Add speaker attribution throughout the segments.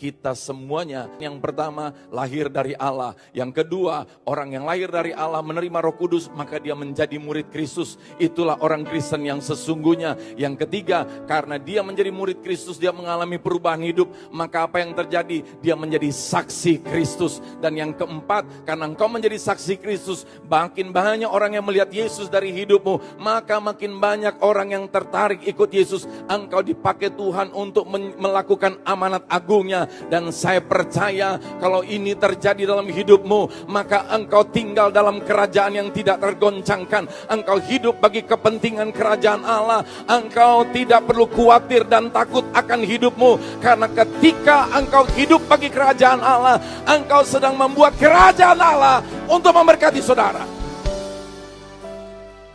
Speaker 1: kita semuanya. Yang pertama, lahir dari Allah. Yang kedua, orang yang lahir dari Allah menerima Roh Kudus, maka dia menjadi murid Kristus. Itulah orang Kristen yang sesungguhnya. Yang ketiga, karena dia menjadi murid Kristus, dia mengalami perubahan hidup, maka apa yang terjadi? Dia menjadi saksi Kristus. Dan yang keempat, karena engkau menjadi saksi Kristus, makin banyak orang yang melihat Yesus dari hidupmu, maka makin banyak orang yang tertarik ikut Yesus. Engkau dipakai Tuhan untuk melakukan amanat agungnya. Dan saya percaya kalau ini terjadi dalam hidupmu, maka engkau tinggal dalam kerajaan yang tidak tergoncangkan. Engkau hidup bagi kepentingan kerajaan Allah. Engkau tidak perlu khawatir dan takut akan hidupmu, karena ketika engkau hidup bagi kerajaan Allah, engkau sedang membuat kerajaan Allah untuk memberkati saudara.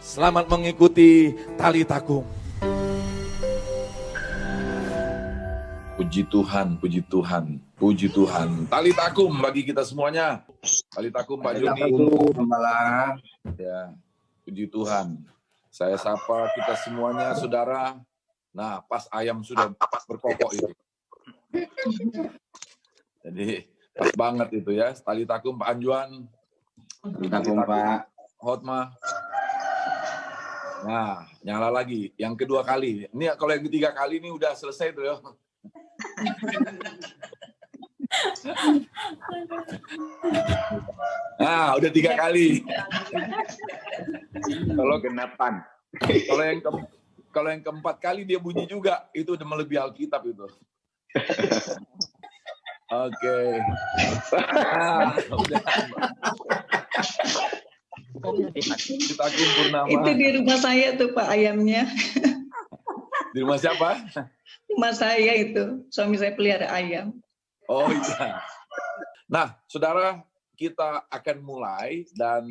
Speaker 1: Selamat mengikuti Tali Takum.
Speaker 2: Puji Tuhan, puji Tuhan, puji Tuhan. Tali Takum bagi kita semuanya. Tali Takum Pak Joni. Ya, puji Tuhan. Saya sapa kita semuanya, saudara. Nah, pas ayam sudah berkokok itu. Jadi, pas banget itu ya. Tali Takum Pak Anjuan.
Speaker 3: Tali Takum Pak
Speaker 2: Hotma. Nah, nyala lagi. Yang kedua kali. Ini kalau yang ketiga kali ini udah selesai tuh ya. Nah, udah 3 kali.
Speaker 3: Kalau genapan.
Speaker 2: Kalau yang keempat kali dia bunyi juga, itu udah melebihi Alkitab itu. Oke. Nah, udah. Kita Purnama.
Speaker 4: Itu di rumah saya tuh Pak ayamnya.
Speaker 2: Di rumah siapa?
Speaker 4: Rumah saya itu, suami saya pelihara ayam.
Speaker 2: Oh iya. Nah, saudara, kita akan mulai dan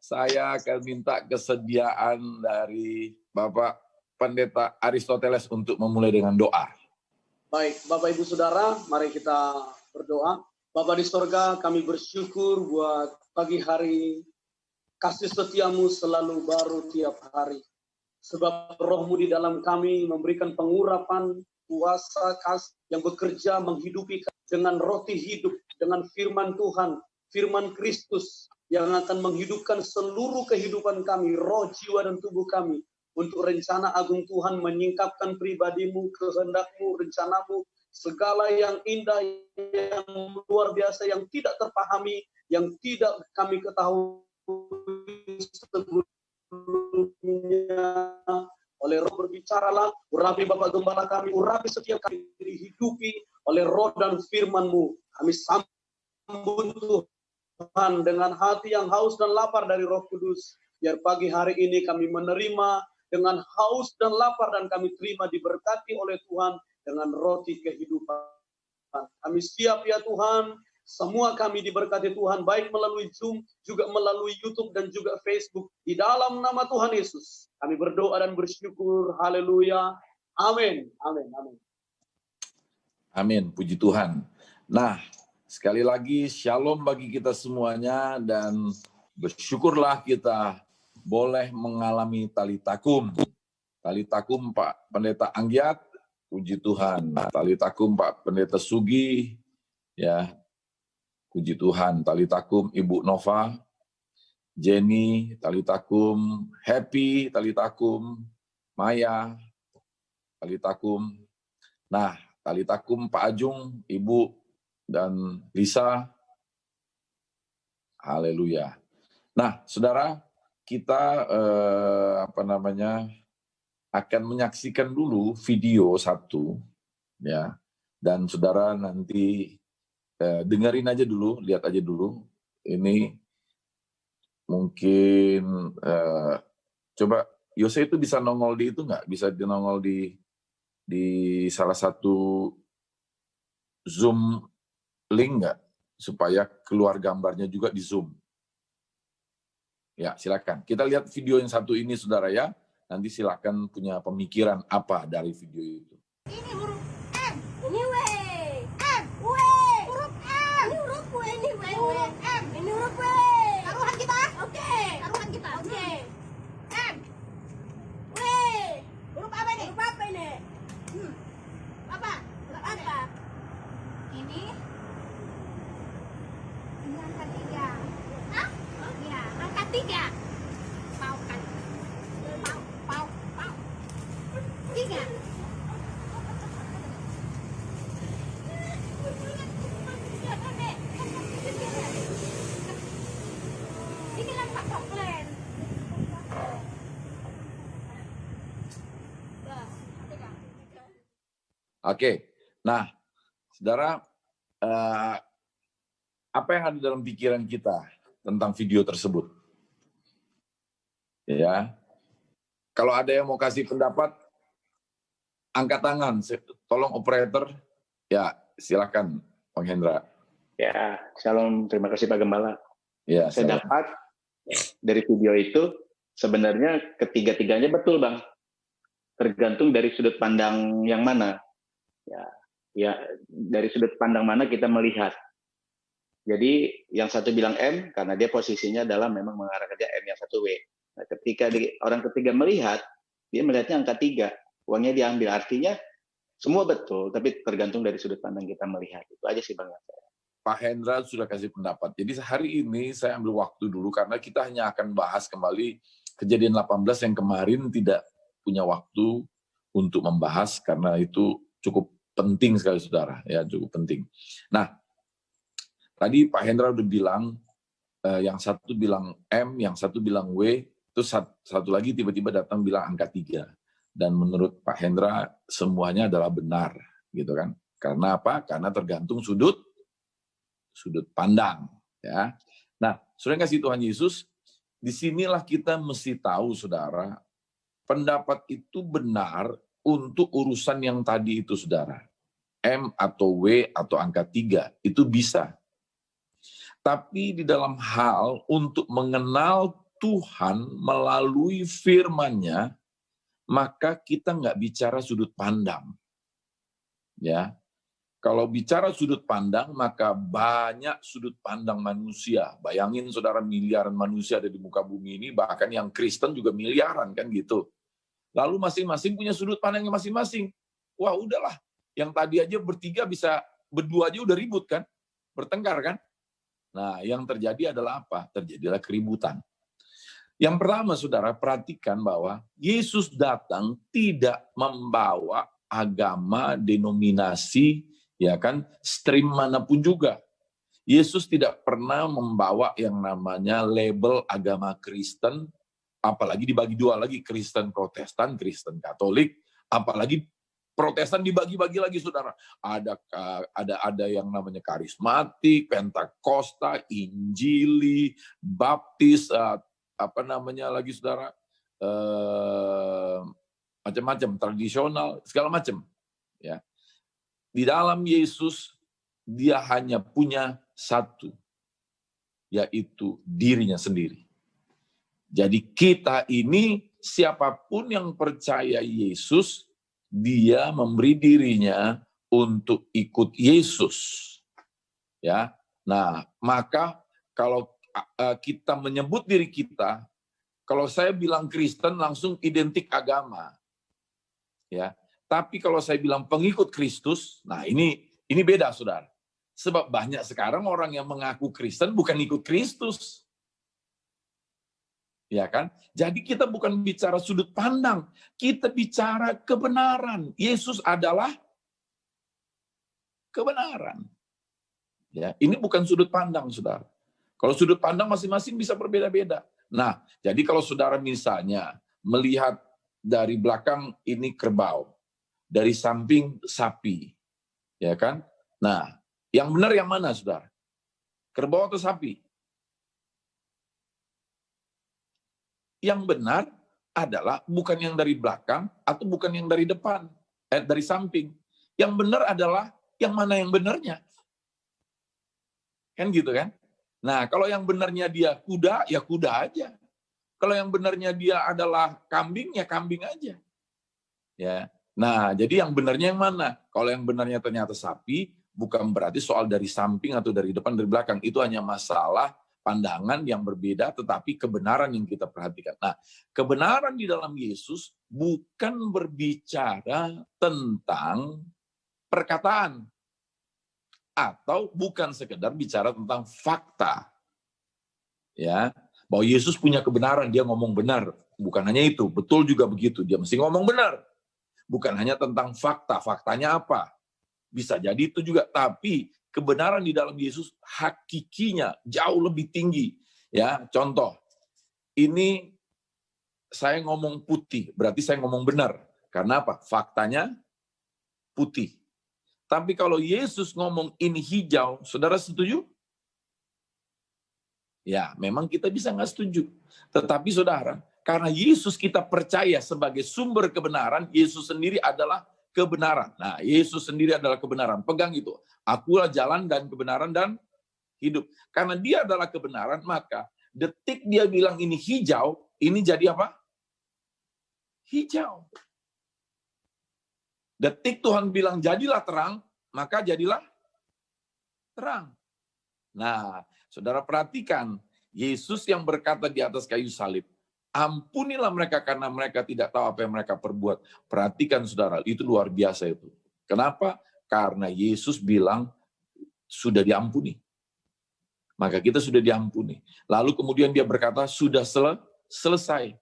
Speaker 2: saya akan minta kesediaan dari Bapak Pendeta Aristoteles untuk memulai dengan doa.
Speaker 5: Baik, Bapak Ibu Saudara, mari kita berdoa. Bapa di sorga, kami bersyukur buat pagi hari, kasih setiamu selalu baru tiap hari. Sebab rohmu di dalam kami memberikan pengurapan, kuasa kasih yang bekerja menghidupi dengan roti hidup, dengan firman Tuhan, firman Kristus yang akan menghidupkan seluruh kehidupan kami, roh, jiwa, dan tubuh kami. Untuk rencana agung Tuhan menyingkapkan pribadimu, kehendakmu, rencanamu, segala yang indah, yang luar biasa, yang tidak terpahami, yang tidak kami ketahui sebelumnya. Oleh roh berbicaralah, urapi Bapak Gembala kami, urapi setiap kami dihidupi oleh roh dan firman-Mu. Kami sambut Tuhan dengan hati yang haus dan lapar dari Roh Kudus. Biar pagi hari ini kami menerima dengan haus dan lapar, dan kami terima diberkati oleh Tuhan dengan roti kehidupan. Kami siap ya Tuhan. Semua kami diberkati Tuhan, baik melalui Zoom, juga melalui YouTube, dan juga Facebook. Di dalam nama Tuhan Yesus, kami berdoa dan bersyukur. Haleluya. Amin. Amin. Amin.
Speaker 2: Amin. Puji Tuhan. Nah, sekali lagi shalom bagi kita semuanya, dan bersyukurlah kita boleh mengalami Tali Takum. Tali Takum Pak Pendeta Anggiat, puji Tuhan. Tali Takum Pak Pendeta Sugi, ya. Puji Tuhan. Tali Takum Ibu Nova, Jenny, Tali Takum Happy, Tali Takum Maya, Tali Takum. Nah, Tali Takum Pak Ajung, Ibu dan Lisa. Haleluya. Nah, saudara, kita akan menyaksikan dulu video satu, ya. Dan saudara nanti dengerin aja dulu, lihat aja dulu. Ini mungkin coba Yose itu bisa nongol di itu nggak? Bisa nongol di salah satu Zoom link nggak? Supaya keluar gambarnya juga di Zoom. Ya, silakan. Kita lihat video yang satu ini, saudara ya. Nanti silakan punya pemikiran apa dari video itu.
Speaker 6: Ini huruf M, ini W. M, W. Huruf M. Ini huruf W, ini W. Huruf M, ini huruf W. Taruhan kita? Oke. Taruhan kita? Oke. M, W. Huruf apa ini? Huruf apa ini? Apa? Huruf apa? Ini Ini angka 3. Hah? Iya, angka 3. Pau kan. Pau. 3. Ini kan Pak Poklen.
Speaker 2: Oke, nah, saudara, apa yang ada dalam pikiran kita tentang video tersebut? Ya, kalau ada yang mau kasih pendapat, angkat tangan. Tolong operator, ya silakan, Bang Hendra.
Speaker 3: Ya, shalom. Terima kasih Pak Gembala.
Speaker 2: Ya,
Speaker 3: Saya dapat dari video itu sebenarnya ketiga-tiganya betul, Bang. Tergantung dari sudut pandang yang mana. Ya, dari sudut pandang mana kita melihat. Jadi yang satu bilang M karena dia posisinya adalah memang mengarah ke dia M, yang satu W. Nah, ketika orang ketiga melihat, dia melihatnya angka 3, uangnya diambil. Artinya semua betul, tapi tergantung dari sudut pandang kita melihat. Itu aja sih Bang.
Speaker 2: Pak Hendra sudah kasih pendapat. Jadi hari ini saya ambil waktu dulu karena kita hanya akan bahas kembali kejadian 18 yang kemarin tidak punya waktu untuk membahas karena itu cukup penting sekali saudara, ya cukup penting. Nah, tadi Pak Hendra udah bilang, yang satu bilang M, yang satu bilang W, terus satu lagi tiba-tiba datang bilang angka 3. Dan menurut Pak Hendra semuanya adalah benar, gitu kan? Karena apa? Karena tergantung sudut pandang, ya. Nah, saudara kasih Tuhan Yesus, disinilah kita mesti tahu, saudara, pendapat itu benar untuk urusan yang tadi itu, saudara. M atau W atau angka 3, itu bisa. Tapi di dalam hal untuk mengenal Tuhan melalui firman-Nya, maka kita nggak bicara sudut pandang. Ya, kalau bicara sudut pandang, maka banyak sudut pandang manusia. Bayangin saudara, miliaran manusia ada di muka bumi ini, bahkan yang Kristen juga miliaran, kan gitu. Lalu masing-masing punya sudut pandangnya masing-masing. Wah udahlah, yang tadi aja bertiga bisa berdua aja udah ribut kan, bertengkar kan. Nah yang terjadi adalah apa? Terjadilah keributan. Yang pertama saudara, perhatikan bahwa Yesus datang tidak membawa agama, denominasi, ya kan, stream manapun juga. Yesus tidak pernah membawa yang namanya label agama Kristen, apalagi dibagi dua lagi, Kristen Protestan, Kristen Katolik, apalagi Protestan dibagi-bagi lagi, saudara. Ada yang namanya karismatik, Pentakosta, Injili, Baptis, apa namanya lagi, saudara, macam-macam, tradisional, segala macam. Ya. Di dalam Yesus, dia hanya punya satu, yaitu dirinya sendiri. Jadi kita ini, siapapun yang percaya Yesus, dia memberi dirinya untuk ikut Yesus. Ya, nah maka kalau kita menyebut diri kita, kalau saya bilang Kristen langsung identik agama. Ya, tapi kalau saya bilang pengikut Kristus, nah ini beda, saudara. Sebab banyak sekarang orang yang mengaku Kristen bukan ikut Kristus. Ya kan? Jadi kita bukan bicara sudut pandang, kita bicara kebenaran. Yesus adalah kebenaran. Ya, ini bukan sudut pandang, saudara. Kalau sudut pandang masing-masing bisa berbeda-beda. Nah, jadi kalau saudara misalnya melihat dari belakang ini kerbau, dari samping sapi, ya kan? Nah, yang benar yang mana, saudara? Kerbau atau sapi? Yang benar adalah bukan yang dari belakang atau bukan yang dari depan, dari samping. Yang benar adalah yang mana yang benarnya. Kan gitu kan? Nah, kalau yang benarnya dia kuda, ya kuda aja. Kalau yang benarnya dia adalah kambing, ya kambing aja. Ya. Nah, jadi yang benarnya yang mana? Kalau yang benarnya ternyata sapi, bukan berarti soal dari samping atau dari depan, dari belakang. Itu hanya masalah pandangan yang berbeda, tetapi kebenaran yang kita perhatikan. Nah, kebenaran di dalam Yesus bukan berbicara tentang perkataan atau bukan sekedar bicara tentang fakta. Ya, bahwa Yesus punya kebenaran, dia ngomong benar. Bukan hanya itu, betul juga begitu, dia mesti ngomong benar. Bukan hanya tentang fakta, faktanya apa? Bisa jadi itu juga, tapi kebenaran di dalam Yesus hakikinya jauh lebih tinggi. Ya, contoh, ini saya ngomong putih, berarti saya ngomong benar. Karena apa? Faktanya putih. Tapi kalau Yesus ngomong ini hijau, saudara setuju? Ya, memang kita bisa nggak setuju. Tetapi saudara, karena Yesus kita percaya sebagai sumber kebenaran, Yesus sendiri adalah kebenaran. Nah, Yesus sendiri adalah kebenaran. Pegang itu. Akulah jalan dan kebenaran dan hidup. Karena dia adalah kebenaran, maka detik dia bilang ini hijau, ini jadi apa? Hijau. Detik Tuhan bilang jadilah terang, maka jadilah terang. Nah, saudara perhatikan, Yesus yang berkata di atas kayu salib, ampunilah mereka karena mereka tidak tahu apa yang mereka perbuat. Perhatikan saudara, itu luar biasa itu. Kenapa? Karena Yesus bilang sudah diampuni. Maka kita sudah diampuni. Lalu kemudian dia berkata sudah selesai.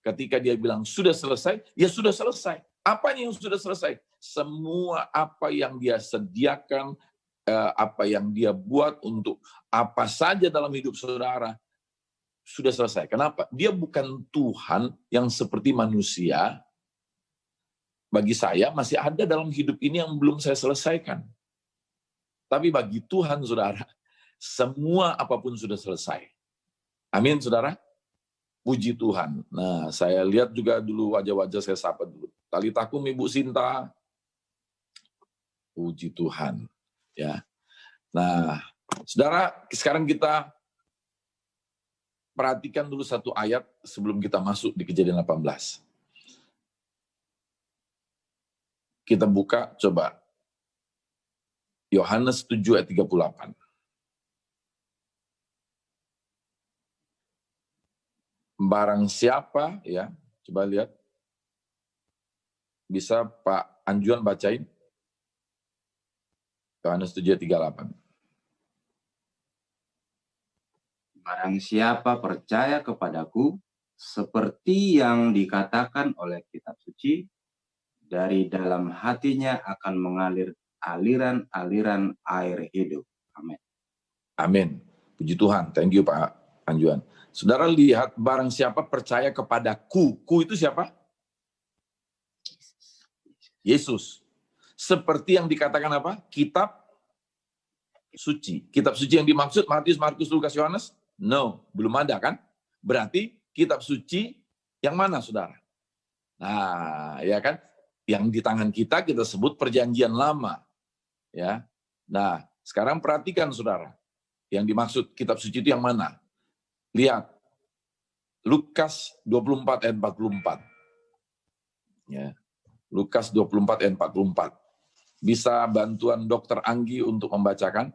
Speaker 2: Ketika dia bilang sudah selesai, ya sudah selesai. Apa yang sudah selesai? Semua apa yang dia sediakan, apa yang dia buat untuk apa saja dalam hidup saudara, sudah selesai. Kenapa? Dia bukan Tuhan yang seperti manusia. Bagi saya masih ada dalam hidup ini yang belum saya selesaikan. Tapi bagi Tuhan, saudara, semua apapun sudah selesai. Amin, saudara? Puji Tuhan. Nah, saya lihat juga dulu wajah-wajah, saya sapa dulu. Talitakum Ibu Sinta. Puji Tuhan. Ya. Nah, saudara, sekarang kita perhatikan dulu satu ayat sebelum kita masuk di Kejadian 18. Kita buka, coba. Yohanes 7 ayat 38. Barang siapa, ya, coba lihat. Bisa Pak Anjuan bacain? Yohanes 7 ayat 38.
Speaker 7: Barang siapa percaya kepadaku, seperti yang dikatakan oleh kitab suci, dari dalam hatinya akan mengalir aliran-aliran air hidup. Amin.
Speaker 2: Amin. Puji Tuhan. Thank you Pak Anjuan. Saudara lihat, barang siapa percaya kepadaku. Ku itu siapa? Yesus. Seperti yang dikatakan apa? Kitab suci. Kitab suci yang dimaksud Matius, Markus, Lukas, Yohanes? No, belum ada kan? Berarti kitab suci yang mana, saudara? Nah, ya kan? Yang di tangan kita sebut perjanjian lama. Ya. Nah, sekarang perhatikan, saudara. Yang dimaksud kitab suci itu yang mana? Lihat. Lukas 24 ayat 44. Ya. Lukas 24 ayat 44. Bisa bantuan Dokter Anggi untuk membacakan?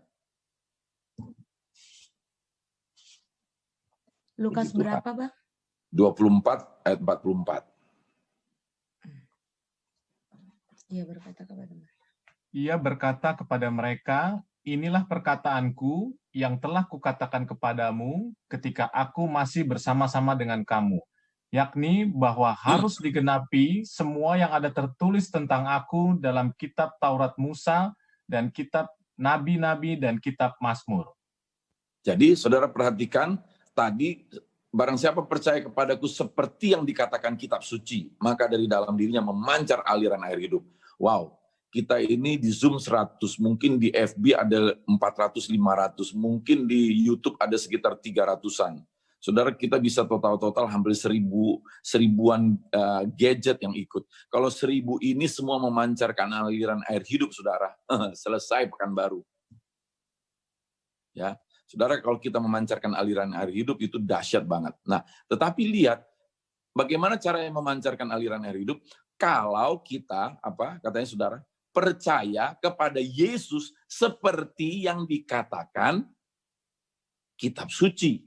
Speaker 8: Lukas berapa, Bang?
Speaker 2: 24 ayat 44.
Speaker 8: Ia berkata kepada mereka.
Speaker 9: Ia berkata kepada mereka, inilah perkataanku yang telah kukatakan kepadamu ketika aku masih bersama-sama dengan kamu, yakni bahwa harus digenapi semua yang ada tertulis tentang aku dalam kitab Taurat Musa dan kitab Nabi-Nabi dan kitab Mazmur.
Speaker 2: Jadi saudara perhatikan, tadi barang siapa percaya kepadaku seperti yang dikatakan kitab suci, maka dari dalam dirinya memancar aliran air hidup. Wow, kita ini di Zoom 100, mungkin di FB ada 400, 500, mungkin di YouTube ada sekitar 300-an. Saudara, kita bisa total hampir seribuan gadget yang ikut. Kalau 1000 ini semua memancarkan aliran air hidup, saudara, selesai Pekanbaru. Ya, saudara, kalau kita memancarkan aliran air hidup itu dahsyat banget. Nah, tetapi lihat bagaimana caranya memancarkan aliran air hidup kalau kita, apa katanya saudara, percaya kepada Yesus seperti yang dikatakan kitab suci.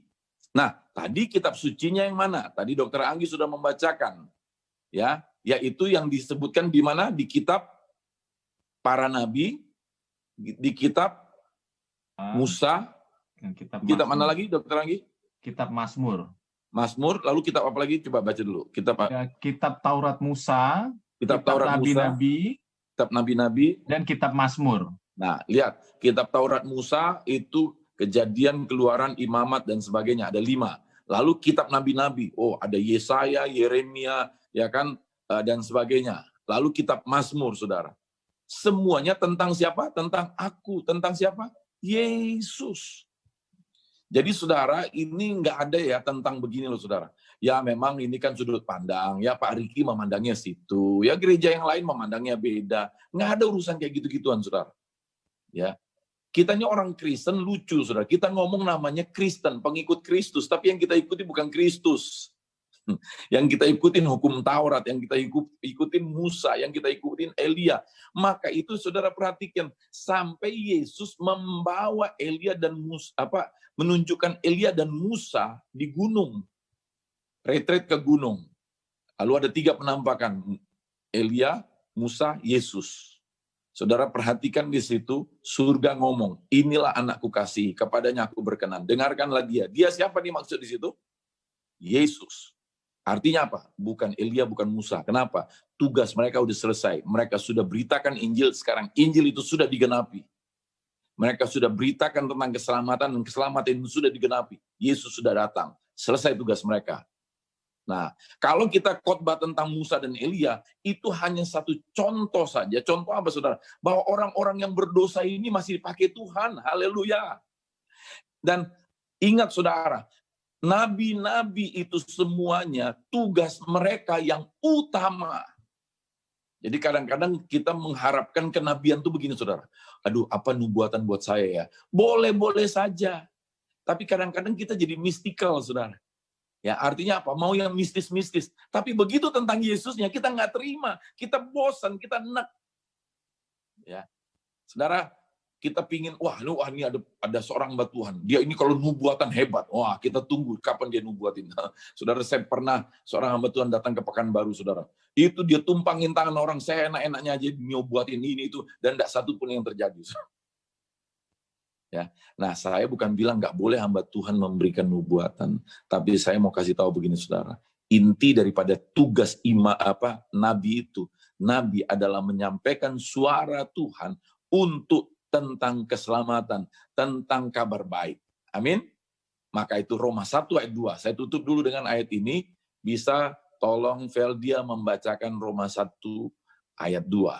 Speaker 2: Nah, tadi kitab sucinya yang mana? Tadi Dokter Anggi sudah membacakan, ya, yaitu yang disebutkan di mana? Di kitab para nabi, di kitab Musa,
Speaker 9: dan kitab
Speaker 2: kitab mana
Speaker 9: Mazmur.
Speaker 2: lagi, Dokter Anggi?
Speaker 9: Kitab Mazmur.
Speaker 2: Mazmur, lalu kitab apa lagi? Coba baca dulu. Kitab
Speaker 9: Ya, kitab Taurat Musa,
Speaker 2: kitab Taurat Musa,
Speaker 9: Nabi-Nabi,
Speaker 2: kitab Nabi-Nabi,
Speaker 9: dan kitab Mazmur.
Speaker 2: Nah, lihat, kitab Taurat Musa itu Kejadian, Keluaran, Imamat, dan sebagainya. Ada 5. Lalu kitab Nabi-Nabi. Oh, ada Yesaya, Yeremia, ya kan, dan sebagainya. Lalu kitab Mazmur, saudara. Semuanya tentang siapa? Tentang aku. Tentang siapa? Yesus. Jadi saudara, ini nggak ada ya tentang begini loh saudara. Ya memang ini kan sudut pandang. Ya Pak Riki memandangnya situ. Ya gereja yang lain memandangnya beda. Nggak ada urusan kayak gitu-gituan saudara. Ya, kita ini orang Kristen lucu saudara. Kita ngomong namanya Kristen, pengikut Kristus. Tapi yang kita ikuti bukan Kristus. Yang kita ikutin hukum Taurat, yang kita ikutin Musa, yang kita ikutin Elia. Maka itu saudara perhatikan, sampai Yesus membawa Elia dan Musa, menunjukkan Elia dan Musa di gunung, retreat ke gunung. Lalu ada 3 penampakan, Elia, Musa, Yesus. Saudara perhatikan di situ, surga ngomong, inilah anakku kasih, kepadanya aku berkenan. Dengarkanlah dia. Dia siapa dimaksud di situ? Yesus. Artinya apa? Bukan Elia, bukan Musa. Kenapa? Tugas mereka sudah selesai. Mereka sudah beritakan Injil, sekarang Injil itu sudah digenapi. Mereka sudah beritakan tentang keselamatan, dan keselamatan itu sudah digenapi. Yesus sudah datang. Selesai tugas mereka. Nah, kalau kita khotbah tentang Musa dan Elia, itu hanya satu contoh saja. Contoh apa, saudara? Bahwa orang-orang yang berdosa ini masih dipakai Tuhan. Haleluya. Dan ingat, saudara, nabi-nabi itu semuanya tugas mereka yang utama. Jadi kadang-kadang kita mengharapkan kenabian itu begini, saudara. Aduh, apa nubuatan buat saya ya? Boleh-boleh saja. Tapi kadang-kadang kita jadi mistikal, saudara. Ya, artinya apa? Mau yang mistis-mistis. Tapi begitu tentang Yesusnya, kita nggak terima. Kita bosan, kita enak. Ya, saudara, kita pingin, wah ini ada seorang hamba Tuhan. Dia ini kalau nubuatan hebat. Wah, kita tunggu kapan dia nubuatin. Saudara, saya pernah seorang hamba Tuhan datang ke Pekanbaru, saudara. Itu dia tumpangin tangan orang, saya enak-enaknya aja nubuatin ini itu, dan tidak satu pun yang terjadi. Ya, nah saya bukan bilang nggak boleh hamba Tuhan memberikan nubuatan, tapi saya mau kasih tahu begini, saudara. Inti daripada tugas nabi itu, nabi adalah menyampaikan suara Tuhan untuk tentang keselamatan, tentang kabar baik. Amin. Maka itu Roma 1 ayat 2. Saya tutup dulu dengan ayat ini. Bisa tolong Veldia membacakan Roma 1 ayat 2.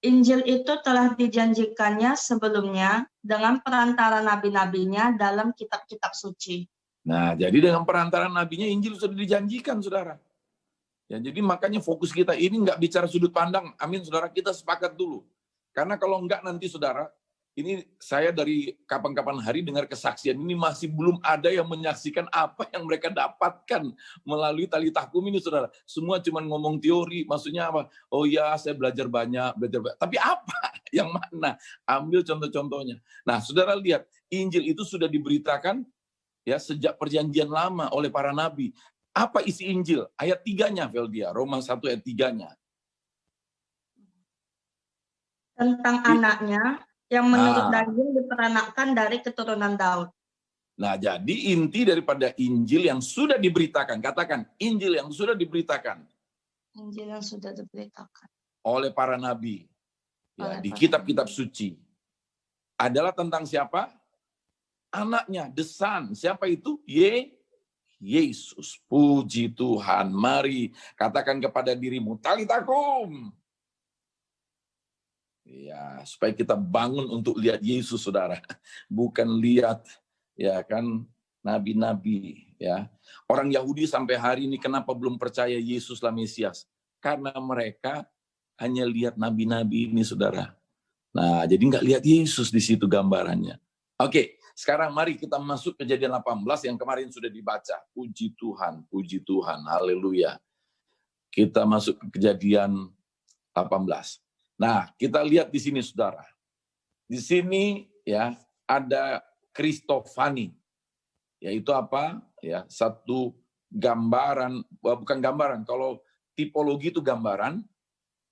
Speaker 10: Injil itu telah dijanjikannya sebelumnya dengan perantara nabi-nabinya dalam kitab-kitab suci.
Speaker 2: Nah, jadi dengan perantara nabinya Injil sudah dijanjikan, saudara. Ya, jadi makanya fokus kita ini nggak bicara sudut pandang. Amin, saudara. Kita sepakat dulu. Karena kalau enggak nanti, saudara, ini saya dari kapan-kapan hari dengar kesaksian ini masih belum ada yang menyaksikan apa yang mereka dapatkan melalui tali takum ini, saudara. Semua cuma ngomong teori, maksudnya apa? Oh ya, saya belajar banyak. Tapi apa? Yang mana? Ambil contoh-contohnya. Nah, saudara lihat, Injil itu sudah diberitakan ya sejak perjanjian lama oleh para nabi. Apa isi Injil? Ayat 3-nya, Veldia. Roma 1 ayat 3-nya.
Speaker 10: Tentang anaknya yang menurut daging diperanakkan dari keturunan Daud.
Speaker 2: Nah, jadi inti daripada Injil yang sudah diberitakan. Katakan, Injil yang sudah diberitakan.
Speaker 10: Injil yang sudah diberitakan.
Speaker 2: Oleh para nabi. Ya, di kitab-kitab suci. Adalah tentang siapa? Anaknya, the Son. Siapa itu? Yesus. Puji Tuhan. Mari katakan kepada dirimu, talitakum. Ya, supaya kita bangun untuk lihat Yesus, saudara. Bukan lihat ya kan nabi-nabi ya. Orang Yahudi sampai hari ini kenapa belum percaya Yesuslah Mesias? Karena mereka hanya lihat nabi-nabi ini, saudara. Nah, jadi nggak lihat Yesus di situ gambarannya. Oke, sekarang mari kita masuk Kejadian 18 yang kemarin sudah dibaca. Puji Tuhan, haleluya. Kita masuk ke Kejadian 18. Nah, kita lihat di sini, saudara. Di sini ya ada Kristofani. yaitu apa? Ya, satu gambaran, bukan gambaran, kalau tipologi itu gambaran,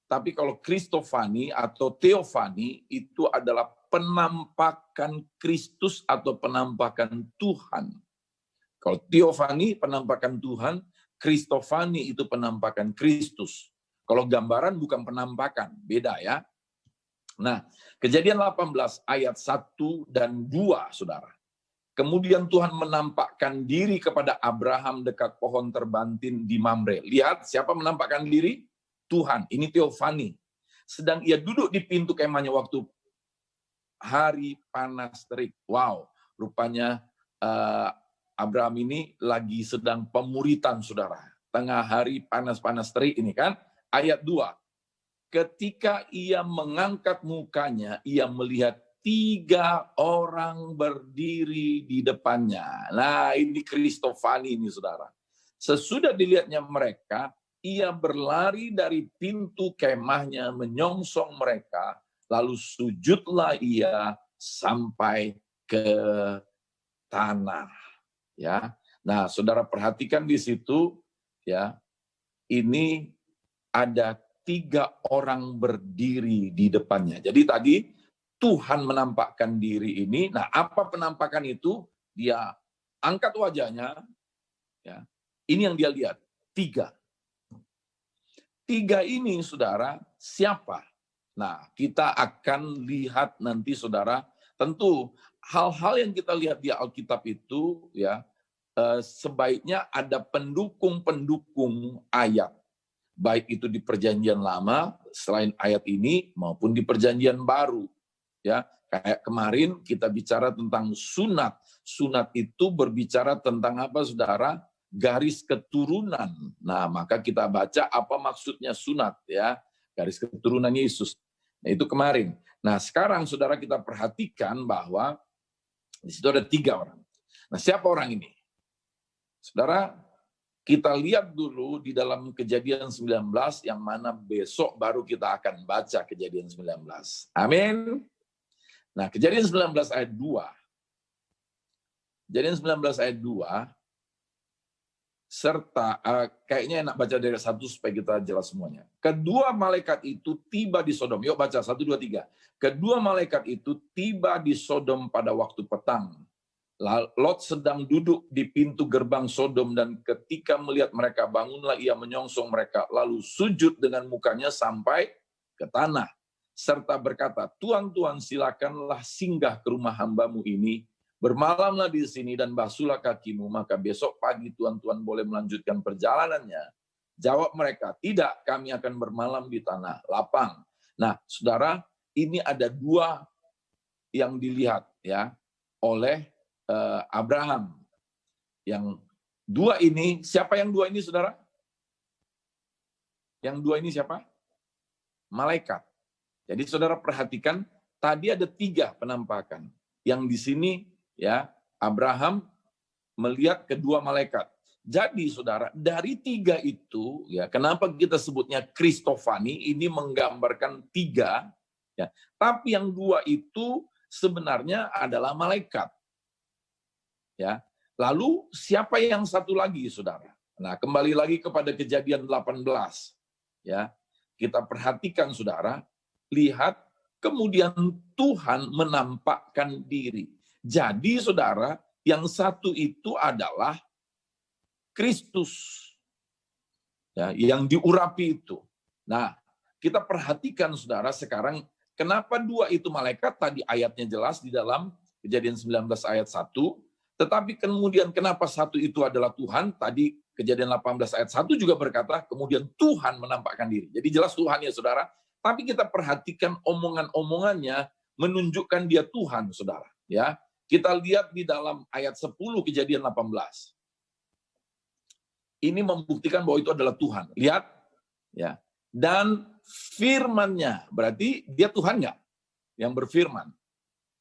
Speaker 2: tapi kalau Kristofani atau Teofani itu adalah penampakan Kristus atau penampakan Tuhan. Kalau Teofani penampakan Tuhan, Kristofani itu penampakan Kristus. Kalau gambaran bukan penampakan, beda ya. Nah, Kejadian 18 ayat 1 dan 2, saudara. Kemudian Tuhan menampakkan diri kepada Abraham dekat pohon terbantin di Mamre. Lihat, siapa menampakkan diri? Tuhan. Ini Teofani. Sedang ia duduk di pintu kemahnya waktu hari panas terik. Wow, rupanya Abraham ini lagi sedang pemuritan, saudara. Tengah hari panas-panas terik ini kan. Ayat 2. Ketika ia mengangkat mukanya, ia melihat 3 orang berdiri di depannya. Nah, ini Kristofani ini, saudara. Sesudah dilihatnya mereka, ia berlari dari pintu kemahnya menyongsong mereka, lalu sujudlah ia sampai ke tanah. Ya, nah saudara perhatikan di situ, ya, ini ada 3 orang berdiri di depannya. Jadi tadi Tuhan menampakkan diri ini. Nah, apa penampakan itu? Dia angkat wajahnya, ya. Ini yang dia lihat, 3. 3 ini, saudara, siapa? Nah, kita akan lihat nanti, saudara. Tentu hal-hal yang kita lihat di Alkitab itu, ya, sebaiknya ada pendukung-pendukung ayat. Baik itu di Perjanjian Lama, selain ayat ini, maupun di Perjanjian Baru. Ya, kayak kemarin kita bicara tentang sunat. Sunat itu berbicara tentang apa, saudara? Garis keturunan. Nah, maka kita baca apa maksudnya sunat, ya, garis keturunan Yesus. Nah, itu kemarin. Nah, sekarang saudara kita perhatikan bahwa di situ ada 3 orang. Nah, siapa orang ini? Saudara, kita lihat dulu di dalam Kejadian 19 yang mana besok baru kita akan baca Kejadian 19. Amin. Nah, Kejadian 19 ayat 2. Kejadian 19 ayat 2 serta kayaknya enak baca dari 1 supaya kita jelas semuanya. Kedua malaikat itu tiba di Sodom. Yuk baca 1, 2, 3. Kedua malaikat itu tiba di Sodom pada waktu petang. Lot sedang duduk di pintu gerbang Sodom dan ketika melihat mereka bangunlah ia menyongsong mereka lalu sujud dengan mukanya sampai ke tanah serta berkata, Tuhan, Tuhan, silakanlah singgah ke rumah hambamu ini. Bermalamlah di sini dan basuhlah kakimu, maka besok pagi Tuhan boleh melanjutkan perjalanannya. Jawab mereka, tidak, kami akan bermalam di tanah lapang. Nah, saudara, ini ada 2 yang dilihat ya oleh Abraham. Yang 2 ini, siapa yang 2 ini, saudara? Yang 2 ini siapa? Malaikat. Jadi saudara perhatikan, tadi ada 3 penampakan. Yang di sini, ya, Abraham melihat kedua malaikat. Jadi saudara, dari 3 itu, ya, kenapa kita sebutnya Kristofani, ini menggambarkan 3, ya. Tapi yang 2 itu sebenarnya adalah malaikat. Ya. Lalu siapa yang satu lagi, saudara? Nah, kembali lagi kepada Kejadian 18. Ya. Kita perhatikan, saudara, lihat kemudian Tuhan menampakkan diri. Jadi saudara, yang satu itu adalah Kristus, ya, yang diurapi itu. Nah, kita perhatikan saudara sekarang, kenapa 2 itu malaikat, tadi ayatnya jelas di dalam Kejadian 19 ayat 1, tetapi kemudian kenapa 1 itu adalah Tuhan, tadi Kejadian 18 ayat 1 juga berkata, kemudian Tuhan menampakkan diri. Jadi jelas Tuhan ya saudara, tapi kita perhatikan omongan-omongannya menunjukkan dia Tuhan, saudara. Ya, kita lihat di dalam ayat 10 Kejadian 18. Ini membuktikan bahwa itu adalah Tuhan. Lihat, ya. Dan firman-Nya, berarti dia Tuhan nggak? Yang berfirman.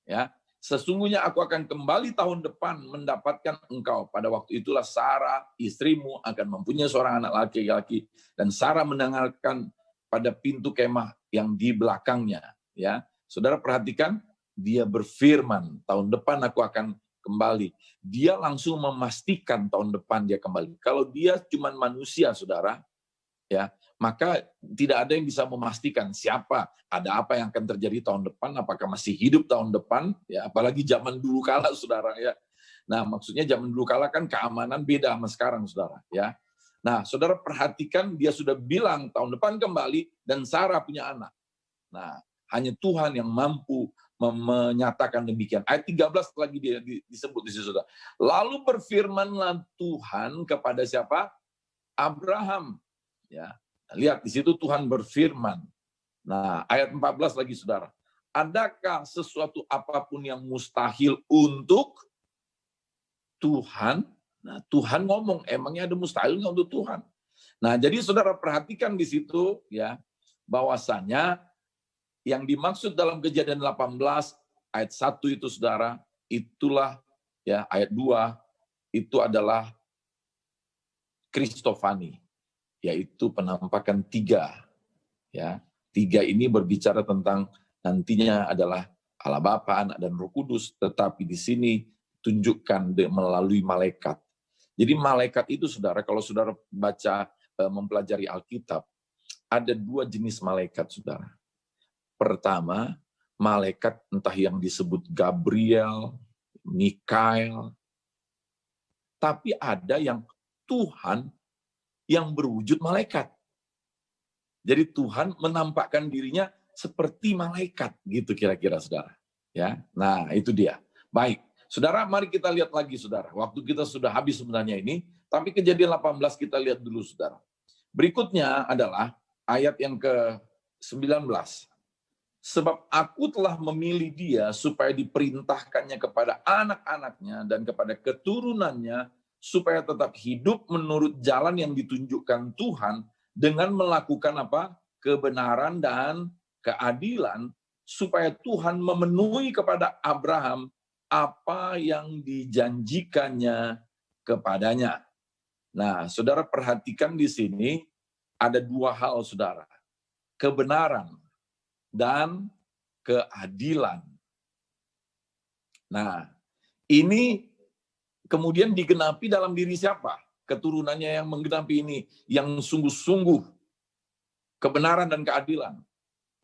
Speaker 2: Ya, sesungguhnya aku akan kembali tahun depan mendapatkan engkau. Pada waktu itulah Sarah, istrimu, akan mempunyai seorang anak laki-laki. Dan Sarah mendengarkan pada pintu kemah yang di belakangnya. Ya, saudara perhatikan, dia berfirman, tahun depan aku akan kembali. Dia langsung memastikan tahun depan dia kembali. Kalau dia cuma manusia, saudara, ya, maka tidak ada yang bisa memastikan siapa, ada apa yang akan terjadi tahun depan, apakah masih hidup tahun depan, ya, apalagi zaman dulu kala, saudara, ya. Nah, maksudnya zaman dulu kala kan keamanan beda sama sekarang, saudara, ya. Nah, saudara perhatikan, dia sudah bilang tahun depan kembali dan Sarah punya anak. Nah, hanya Tuhan yang mampu menyatakan demikian. Ayat 13 lagi dia disebut di situ, saudara. Lalu berfirmanlah Tuhan kepada siapa? Abraham. Ya, lihat di situ Tuhan berfirman. Nah, ayat 14 lagi, saudara. Adakah sesuatu apapun yang mustahil untuk Tuhan? Nah, Tuhan ngomong, emangnya ada mustahil nggak untuk Tuhan? Nah, jadi saudara perhatikan di situ, ya, bahwasanya yang dimaksud dalam Kejadian 18 ayat 1 itu, saudara, itulah, ya, ayat 2 itu adalah Kristofani, yaitu penampakan 3. Ya, 3 ini berbicara tentang nantinya adalah Allah Bapa, Anak, dan Roh Kudus, tetapi di sini tunjukkan melalui malaikat. Jadi malaikat itu, saudara, kalau saudara baca, mempelajari Alkitab, ada 2 jenis malaikat, saudara. Pertama, malaikat entah yang disebut Gabriel, Mikael, tapi ada yang Tuhan yang berwujud malaikat. Jadi Tuhan menampakkan dirinya seperti malaikat, gitu kira-kira, saudara. Ya, nah itu dia. Baik, saudara, mari kita lihat lagi, saudara. Waktu kita sudah habis sebenarnya ini, tapi Kejadian 18 kita lihat dulu, saudara. Berikutnya adalah ayat yang ke-19. Sebab aku telah memilih dia supaya diperintahkannya kepada anak-anaknya dan kepada keturunannya, supaya tetap hidup menurut jalan yang ditunjukkan Tuhan dengan melakukan apa? Kebenaran dan keadilan, supaya Tuhan memenuhi kepada Abraham apa yang dijanjikannya kepadanya. Nah, saudara perhatikan di sini ada 2 hal, saudara. Kebenaran dan keadilan. Nah, ini kemudian digenapi dalam diri siapa? Keturunannya yang menggenapi ini, yang sungguh-sungguh kebenaran dan keadilan.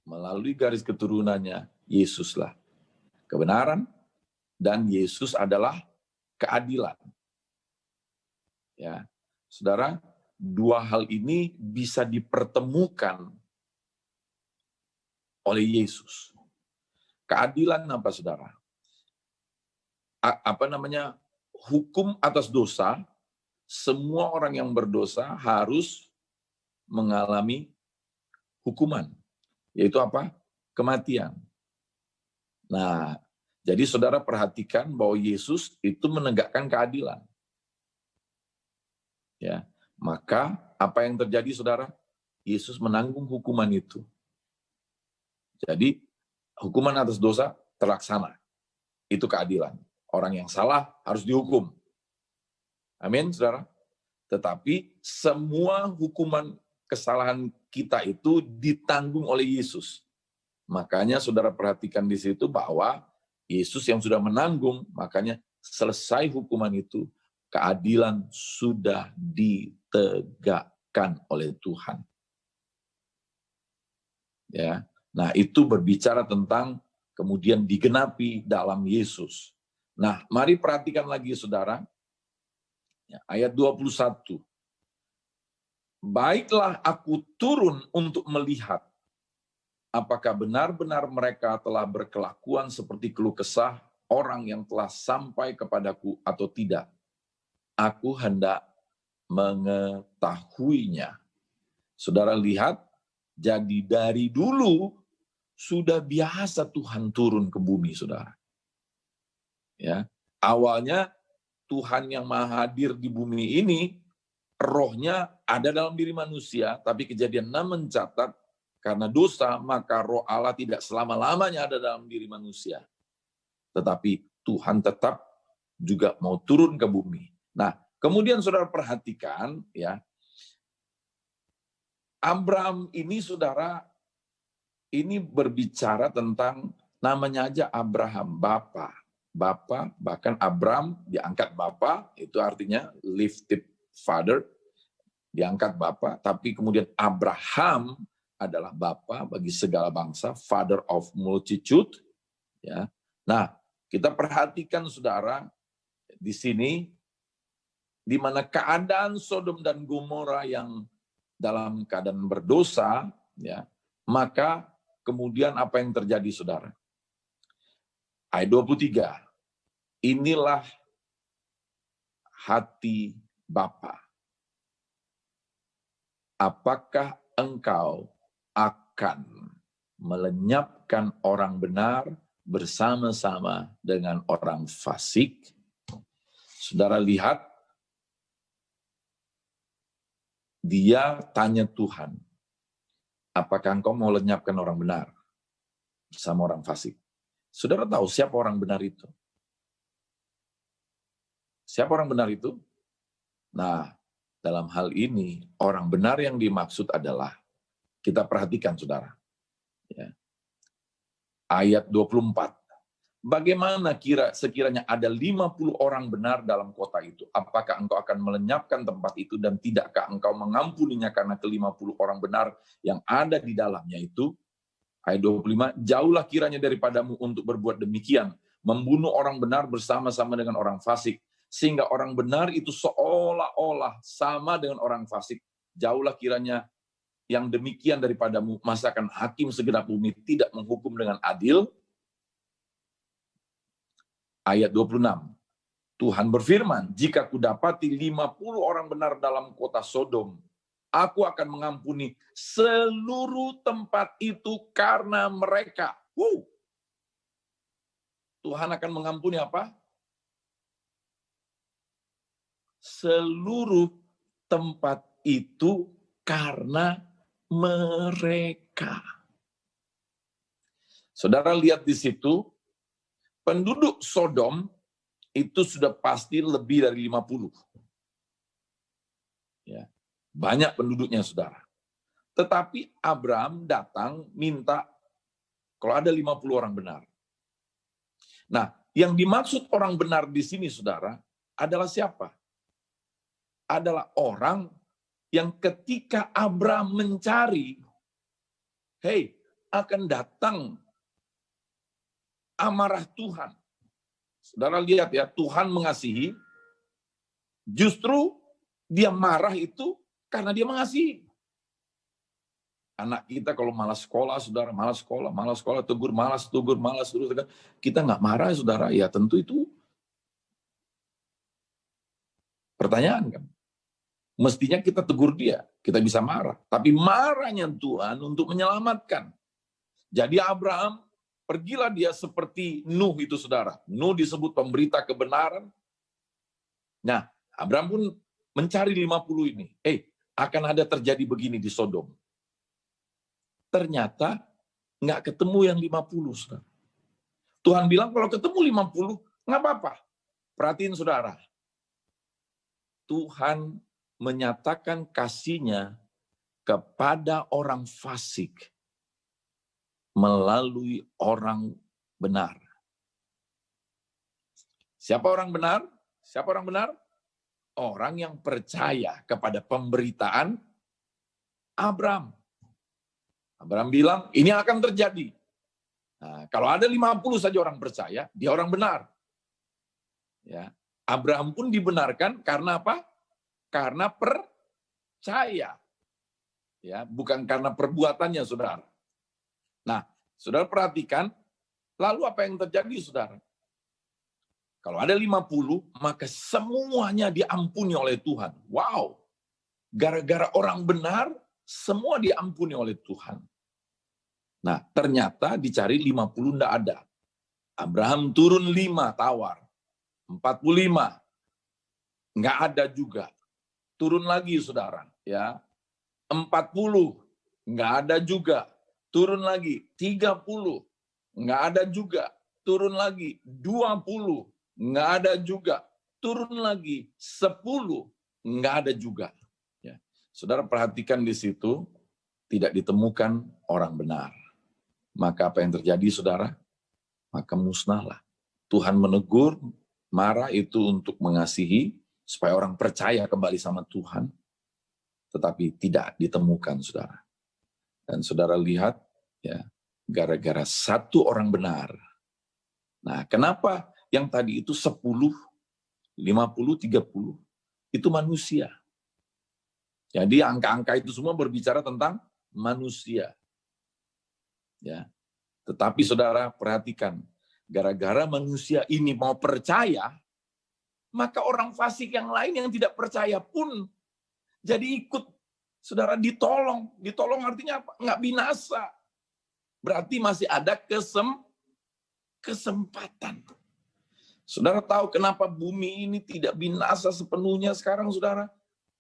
Speaker 2: Melalui garis keturunannya, Yesuslah. Kebenaran dan Yesus adalah keadilan. Ya, saudara, 2 hal ini bisa dipertemukan oleh Yesus. Keadilan apa, saudara? Hukum atas dosa, semua orang yang berdosa harus mengalami hukuman. Yaitu apa? Kematian. Nah, jadi saudara perhatikan bahwa Yesus itu menegakkan keadilan. Ya, maka apa yang terjadi, saudara? Yesus menanggung hukuman itu. Jadi hukuman atas dosa terlaksana. Itu keadilan. Orang yang salah harus dihukum. Amin, saudara. Tetapi semua hukuman kesalahan kita itu ditanggung oleh Yesus. Makanya saudara perhatikan di situ bahwa Yesus yang sudah menanggung, makanya selesai hukuman itu, keadilan sudah ditegakkan oleh Tuhan. Ya. Nah, itu berbicara tentang kemudian digenapi dalam Yesus. Nah, mari perhatikan lagi, saudara. Ayat 21. Baiklah aku turun untuk melihat apakah benar-benar mereka telah berkelakuan seperti keluh kesah orang yang telah sampai kepadaku atau tidak. Aku hendak mengetahuinya. Saudara lihat, jadi dari dulu sudah biasa Tuhan turun ke bumi, saudara. Ya, awalnya Tuhan yang maha hadir di bumi ini, rohnya ada dalam diri manusia, tapi Kejadian 6 mencatat karena dosa, maka roh Allah tidak selama-lamanya ada dalam diri manusia. Tetapi Tuhan tetap juga mau turun ke bumi. Nah, kemudian saudara perhatikan, ya, Abraham ini, saudara, ini berbicara tentang namanya aja Abraham, Bapa. Bapa, bahkan Abram diangkat Bapa, itu artinya lifted father, diangkat Bapa, tapi kemudian Abraham adalah Bapa bagi segala bangsa, father of multitude. Ya. Nah, kita perhatikan saudara, di sini, di mana keadaan Sodom dan Gomora yang dalam keadaan berdosa, ya, maka kemudian apa yang terjadi saudara? Ayat 23, inilah hati Bapa. Apakah engkau akan melenyapkan orang benar bersama-sama dengan orang fasik? Saudara lihat, dia tanya Tuhan, apakah engkau mau lenyapkan orang benar bersama orang fasik? Saudara tahu siapa orang benar itu? Siapa orang benar itu? Nah, dalam hal ini, orang benar yang dimaksud adalah, kita perhatikan saudara. Ya. Ayat 24. Bagaimana sekiranya ada 50 orang benar dalam kota itu? Apakah engkau akan melenyapkan tempat itu dan tidakkah engkau mengampuninya karena ke-50 orang benar yang ada di dalamnya itu? Ayat 25, jauhlah kiranya daripadamu untuk berbuat demikian, membunuh orang benar bersama-sama dengan orang fasik, sehingga orang benar itu seolah-olah sama dengan orang fasik. Jauhlah kiranya yang demikian daripadamu, masakan hakim segenap bumi tidak menghukum dengan adil. Ayat 26, Tuhan berfirman, jika kudapati 50 orang benar dalam kota Sodom, aku akan mengampuni seluruh tempat itu karena mereka. Tuhan akan mengampuni apa? Seluruh tempat itu karena mereka. Saudara lihat di situ, penduduk Sodom itu sudah pasti lebih dari 50. Ya. Banyak penduduknya, saudara. Tetapi Abraham datang minta kalau ada 50 orang benar. Nah, yang dimaksud orang benar di sini, saudara, adalah siapa? Adalah orang yang ketika Abraham mencari, akan datang amarah Tuhan. Saudara lihat ya, Tuhan mengasihi, justru dia marah itu karena dia mengasihi. Anak kita kalau malas sekolah, saudara, malas sekolah, tegur, malas, terus. Kita nggak marah, saudara. Ya tentu itu pertanyaan kan. Mestinya kita tegur dia, kita bisa marah. Tapi marahnya Tuhan untuk menyelamatkan. Jadi Abraham, pergilah dia seperti Nuh itu, saudara. Nuh disebut pemberita kebenaran. Nah, Abraham pun mencari 50 ini. Akan ada terjadi begini di Sodom. Ternyata nggak ketemu yang 50, saudara. Tuhan bilang kalau ketemu 50, nggak apa-apa. Perhatiin, saudara. Tuhan menyatakan kasih-Nya kepada orang fasik melalui orang benar. Siapa orang benar? Siapa orang benar? Orang yang percaya kepada pemberitaan Abraham. Abraham bilang, ini akan terjadi. Nah, kalau ada 50 saja orang percaya, dia orang benar. Ya, Abraham pun dibenarkan karena apa? Karena percaya. Ya, bukan karena perbuatannya, saudara. Nah, saudara perhatikan, lalu apa yang terjadi, saudara? Kalau ada 50, maka semuanya diampuni oleh Tuhan. Wow, gara-gara orang benar, semua diampuni oleh Tuhan. Nah, ternyata dicari 50 enggak ada. Abraham turun 5 tawar. 45. Enggak ada juga. Turun lagi, saudara. Ya, 40. Enggak ada juga. Turun lagi. 30. Enggak ada juga. Turun lagi. 20. Enggak ada juga. Turun lagi. 10. Enggak ada juga. Ya. Saudara perhatikan di situ, tidak ditemukan orang benar. Maka apa yang terjadi, saudara? Maka musnahlah. Tuhan menegur, marah itu untuk mengasihi, supaya orang percaya kembali sama Tuhan, tetapi tidak ditemukan, saudara. Dan saudara lihat, ya, gara-gara satu orang benar. Nah, kenapa yang tadi itu 10, 50, 30, itu manusia. Jadi angka-angka itu semua berbicara tentang manusia. Ya. Tetapi saudara perhatikan, gara-gara manusia ini mau percaya, maka orang fasik yang lain yang tidak percaya pun jadi ikut. Saudara, ditolong. Ditolong artinya apa? Nggak binasa. Berarti masih ada kesempatan. Saudara tahu kenapa bumi ini tidak binasa sepenuhnya sekarang, saudara?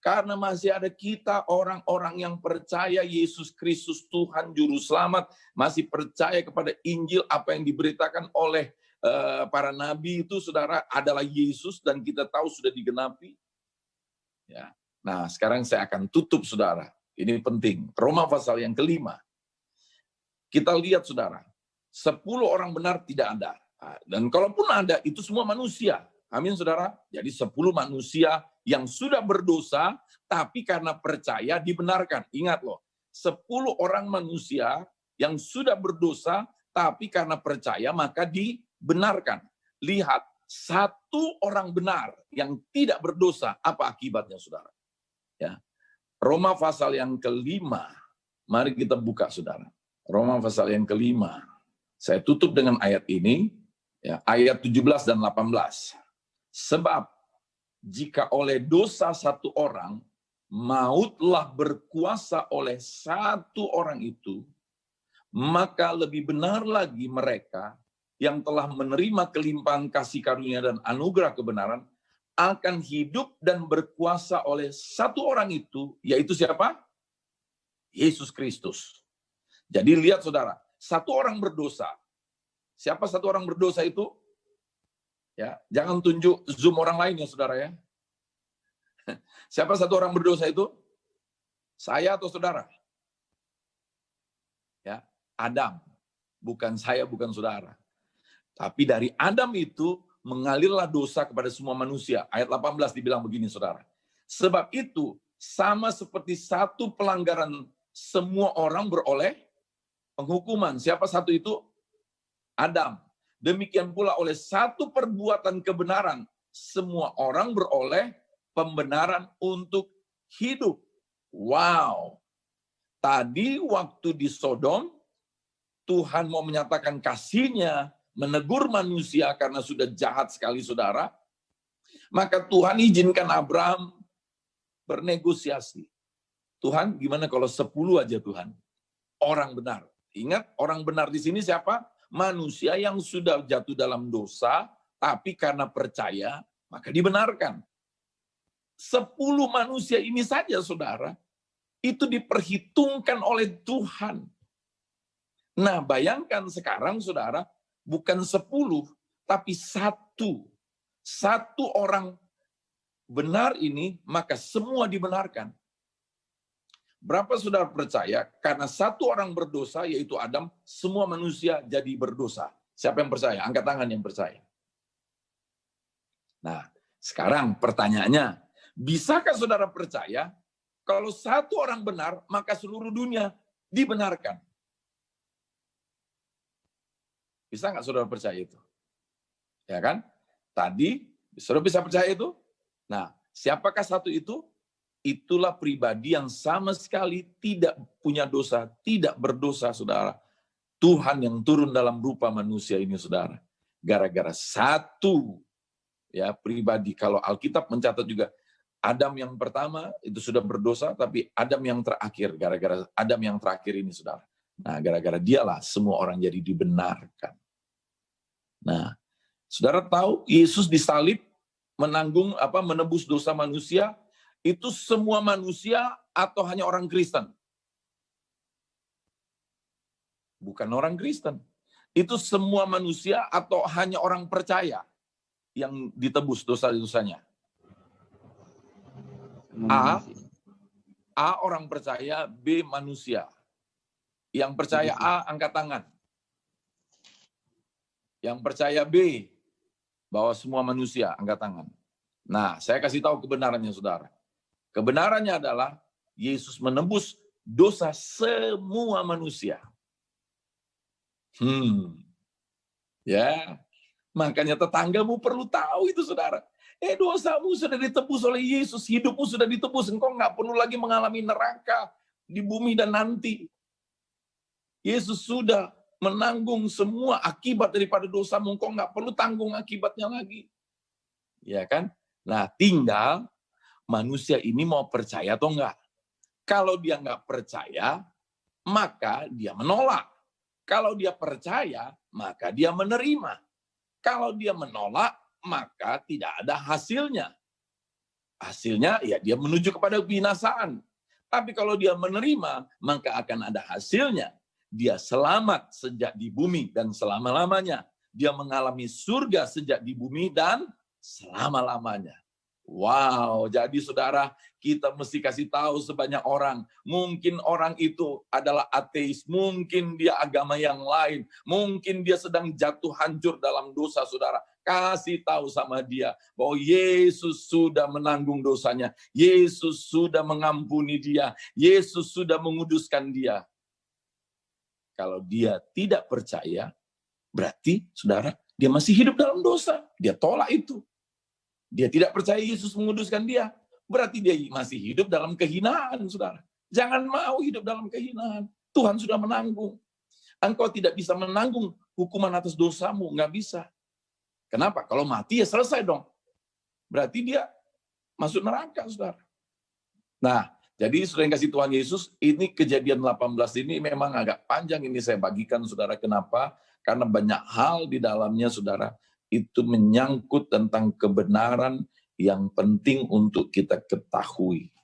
Speaker 2: Karena masih ada kita orang-orang yang percaya Yesus Kristus Tuhan Juru Selamat, masih percaya kepada Injil, apa yang diberitakan oleh para nabi itu, saudara, adalah Yesus, dan kita tahu sudah digenapi. Ya. Nah, sekarang saya akan tutup, saudara. Ini penting. Roma pasal yang kelima. Kita lihat, saudara, 10 orang benar tidak ada. Dan kalaupun ada, itu semua manusia. Amin, saudara. Jadi 10 manusia yang sudah berdosa, tapi karena percaya dibenarkan. Ingat loh, 10 orang manusia yang sudah berdosa, tapi karena percaya maka dibenarkan. Lihat, 1 orang benar yang tidak berdosa, apa akibatnya, saudara? Ya. Roma pasal yang kelima, mari kita buka, saudara. Roma pasal yang kelima. Saya tutup dengan ayat ini, ya, ayat 17 dan 18. Sebab jika oleh dosa satu orang, mautlah berkuasa oleh satu orang itu, maka lebih benar lagi mereka yang telah menerima kelimpahan kasih karunia dan anugerah kebenaran akan hidup dan berkuasa oleh satu orang itu, yaitu siapa? Yesus Kristus. Jadi lihat, saudara, satu orang berdosa. Siapa satu orang berdosa itu? Ya, jangan tunjuk zoom orang lain ya, saudara ya. Siapa satu orang berdosa itu? Saya atau saudara? Ya, Adam. Bukan saya, bukan saudara. Tapi dari Adam itu mengalirlah dosa kepada semua manusia. Ayat 18 dibilang begini, saudara. Sebab itu, sama seperti satu pelanggaran, semua orang beroleh penghukuman. Siapa satu itu? Adam. Demikian pula oleh satu perbuatan kebenaran, semua orang beroleh pembenaran untuk hidup. Wow. Tadi waktu di Sodom, Tuhan mau menyatakan kasih-Nya, menegur manusia karena sudah jahat sekali, saudara. Maka Tuhan izinkan Abraham bernegosiasi. Tuhan, gimana kalau 10 aja, Tuhan? Orang benar. Ingat, orang benar di sini siapa? Manusia yang sudah jatuh dalam dosa, tapi karena percaya, maka dibenarkan. 10 manusia ini saja, saudara, itu diperhitungkan oleh Tuhan. Nah, bayangkan sekarang, saudara, bukan 10, tapi satu orang benar ini, maka semua dibenarkan. Berapa saudara percaya? Karena satu orang berdosa, yaitu Adam, semua manusia jadi berdosa. Siapa yang percaya? Angkat tangan yang percaya. Nah, sekarang pertanyaannya, bisakah saudara percaya kalau satu orang benar, maka seluruh dunia dibenarkan? Bisa nggak saudara percaya itu? Ya kan? Tadi, saudara bisa percaya itu? Nah, siapakah satu itu? Itulah pribadi yang sama sekali tidak punya dosa, tidak berdosa, saudara. Tuhan yang turun dalam rupa manusia ini, saudara. Gara-gara satu ya pribadi. Kalau Alkitab mencatat juga, Adam yang pertama itu sudah berdosa, tapi Adam yang terakhir, gara-gara Adam yang terakhir ini, saudara. Nah, gara-gara dialah semua orang jadi dibenarkan. Nah, saudara tahu Yesus disalib, menebus dosa manusia. Itu semua manusia atau hanya orang Kristen? Bukan orang Kristen. Itu semua manusia atau hanya orang percaya yang ditebus dosa-dosanya? A orang percaya, B manusia. Yang percaya A angkat tangan. Yang percaya B Bahwa semua manusia, angkat tangan. Nah, saya kasih tahu kebenarannya, saudara. Kebenarannya adalah Yesus menebus dosa semua manusia. Ya, makanya tetanggamu perlu tahu itu, saudara. Dosamu sudah ditebus oleh Yesus, hidupmu sudah ditebus, engkau nggak perlu lagi mengalami neraka di bumi dan nanti. Yesus sudah menanggung semua akibat daripada dosamu, engkau nggak perlu tanggung akibatnya lagi. Ya kan? Nah, tinggal manusia ini mau percaya atau enggak. Kalau dia nggak percaya, maka dia menolak. Kalau dia percaya, maka dia menerima. Kalau dia menolak, maka tidak ada hasilnya. Hasilnya ya dia menuju kepada binasaan. Tapi kalau dia menerima, maka akan ada hasilnya. Dia selamat sejak di bumi dan selama-lamanya. Dia mengalami surga sejak di bumi dan selama-lamanya. Wow, jadi saudara, kita mesti kasih tahu sebanyak orang. Mungkin orang itu adalah ateis, mungkin dia agama yang lain, mungkin dia sedang jatuh hancur dalam dosa, saudara. Kasih tahu sama dia bahwa Yesus sudah menanggung dosanya, Yesus sudah mengampuni dia, Yesus sudah menguduskan dia. Kalau dia tidak percaya, berarti saudara, dia masih hidup dalam dosa. Dia tolak itu. Dia tidak percaya Yesus menguduskan dia. Berarti dia masih hidup dalam kehinaan, saudara. Jangan mau hidup dalam kehinaan. Tuhan sudah menanggung. Engkau tidak bisa menanggung hukuman atas dosamu. Nggak bisa. Kenapa? Kalau mati ya selesai dong. Berarti dia masuk neraka, saudara. Nah, jadi saudara yang kasih Tuhan Yesus, ini kejadian 18 ini memang agak panjang ini saya bagikan, saudara. Kenapa? Karena banyak hal di dalamnya, saudara. Itu menyangkut tentang kebenaran yang penting untuk kita ketahui.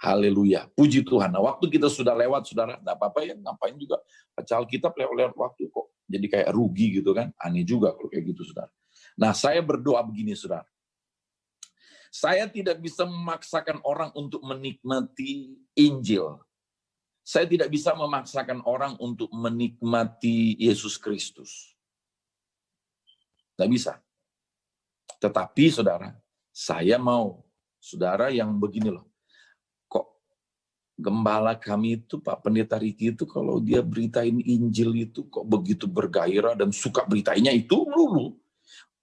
Speaker 2: Haleluya. Puji Tuhan. Nah, waktu kita sudah lewat, saudara. Tidak apa-apa ya, ngapain juga. Baca Alkitab lewat waktu kok. Jadi kayak rugi gitu kan. Aneh juga kalau kayak gitu, saudara. Nah, saya berdoa begini, saudara. Saya tidak bisa memaksakan orang untuk menikmati Injil. Saya tidak bisa memaksakan orang untuk menikmati Yesus Kristus. Tidak bisa. Tetapi saudara, saya mau saudara yang begini loh. Kok gembala kami itu, Pak Pendeta Riki itu kalau dia beritain Injil itu kok begitu bergairah dan suka beritainya itu dulu.